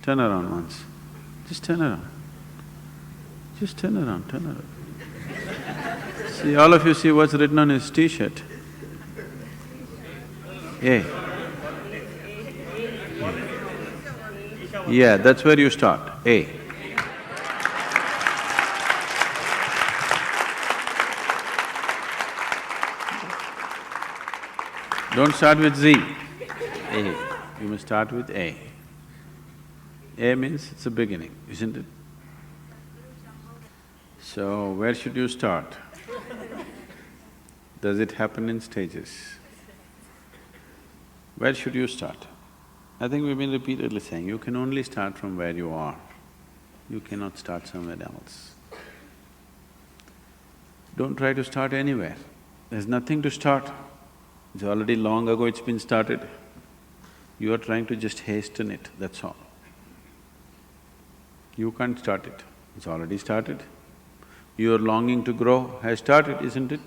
Turn around once. Just turn around. Just turn around, turn around. See, all of you see what's written on his t-shirt? A. Yeah, that's where you start, A. Don't start with Z, A. You must start with A. A means it's a beginning, isn't it? So, where should you start? Does it happen in stages? Where should you start? I think we've been repeatedly saying, you can only start from where you are. You cannot start somewhere else. Don't try to start anywhere. There's nothing to start. It's already long ago it's been started. You are trying to just hasten it, that's all. You can't start it, it's already started. Your longing to grow has started, isn't it?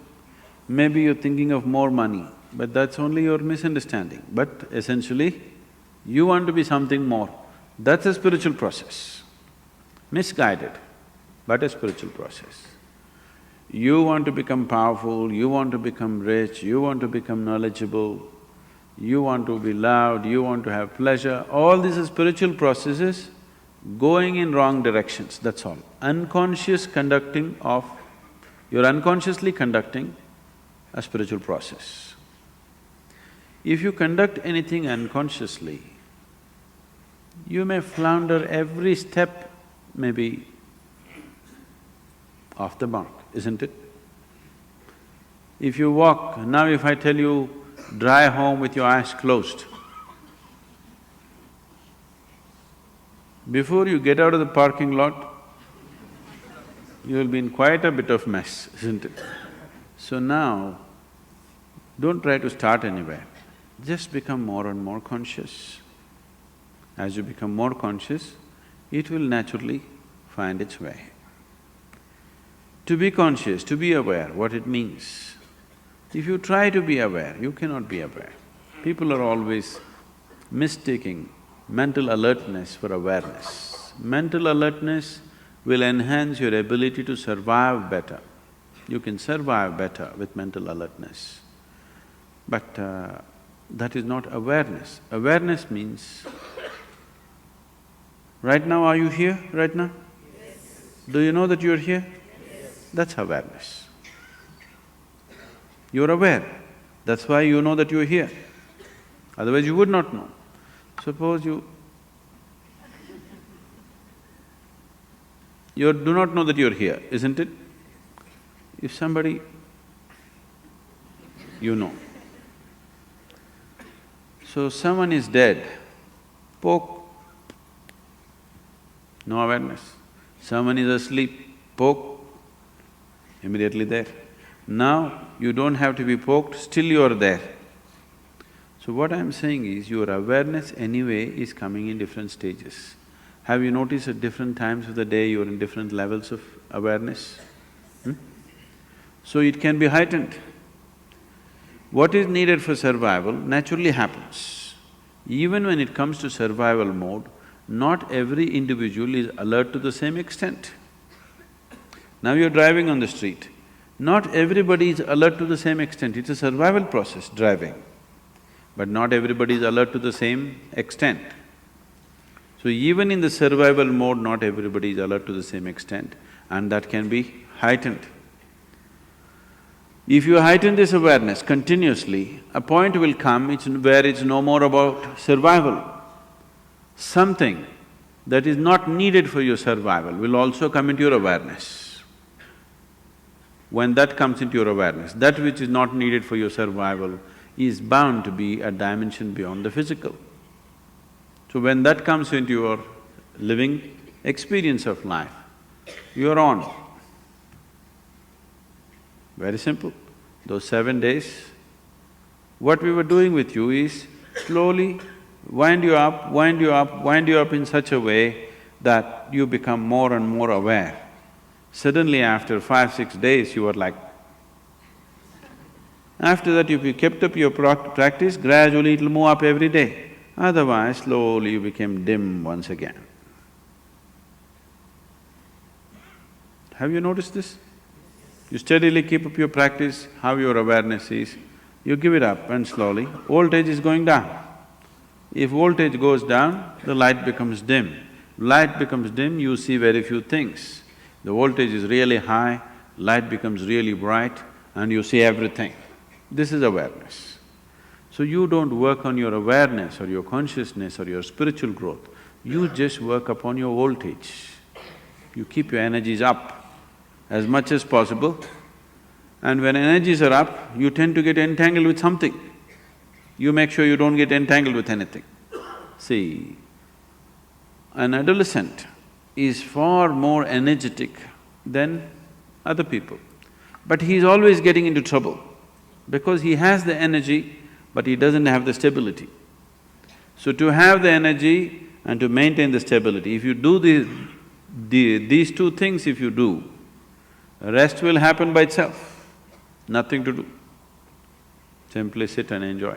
Maybe you're thinking of more money, but that's only your misunderstanding. But essentially, you want to be something more. That's a spiritual process. Misguided, but a spiritual process. You want to become powerful, you want to become rich, you want to become knowledgeable, you want to be loved, you want to have pleasure, all these are spiritual processes going in wrong directions, that's all. Unconscious conducting of… you're unconsciously conducting a spiritual process. If you conduct anything unconsciously, you may flounder every step, maybe off the mark, isn't it? If you walk… now if I tell you, drive home with your eyes closed, before you get out of the parking lot, you will be in quite a bit of mess, isn't it? So now, don't try to start anywhere, just become more and more conscious. As you become more conscious, it will naturally find its way. To be conscious, to be aware, what it means. If you try to be aware, you cannot be aware. People are always mistaking mental alertness for awareness. Mental alertness will enhance your ability to survive better. You can survive better with mental alertness. But that is not awareness. Awareness means, right now are you here, right now? Yes. Do you know that you're here? Yes. That's awareness. You're aware, that's why you know that you're here. Otherwise you would not know. Suppose you do not know that you're here, isn't it? If somebody… you know. So someone is dead, poke, no awareness. Someone is asleep, poke, immediately there. Now you don't have to be poked, still you are there. So what I'm saying is, your awareness anyway is coming in different stages. Have you noticed at different times of the day you're in different levels of awareness? So it can be heightened. What is needed for survival naturally happens. Even when it comes to survival mode, not every individual is alert to the same extent. Now you're driving on the street, not everybody is alert to the same extent, it's a survival process, driving. But not everybody is alert to the same extent. So even in the survival mode, not everybody is alert to the same extent, and that can be heightened. If you heighten this awareness continuously, a point will come where it's no more about survival. Something that is not needed for your survival will also come into your awareness. When that comes into your awareness, that which is not needed for your survival is bound to be a dimension beyond the physical. So when that comes into your living experience of life, you're on. Very simple. Those 7 days, what we were doing with you is slowly wind you up, wind you up, wind you up in such a way that you become more and more aware. Suddenly after 5-6 days, you are like… After that, if you kept up your practice, gradually it'll move up every day. Otherwise, slowly you became dim once again. Have you noticed this? You steadily keep up your practice, how your awareness is, you give it up and slowly, voltage is going down. If voltage goes down, the light becomes dim. Light becomes dim, you see very few things. The voltage is really high, light becomes really bright and you see everything. This is awareness. So you don't work on your awareness or your consciousness or your spiritual growth, you just work upon your voltage. You keep your energies up as much as possible, and when energies are up, you tend to get entangled with something. You make sure you don't get entangled with anything. See, an adolescent is far more energetic than other people, but he's always getting into trouble because he has the energy, but he doesn't have the stability. So to have the energy and to maintain the stability, if you do these two things if you do, rest will happen by itself, nothing to do. Simply sit and enjoy.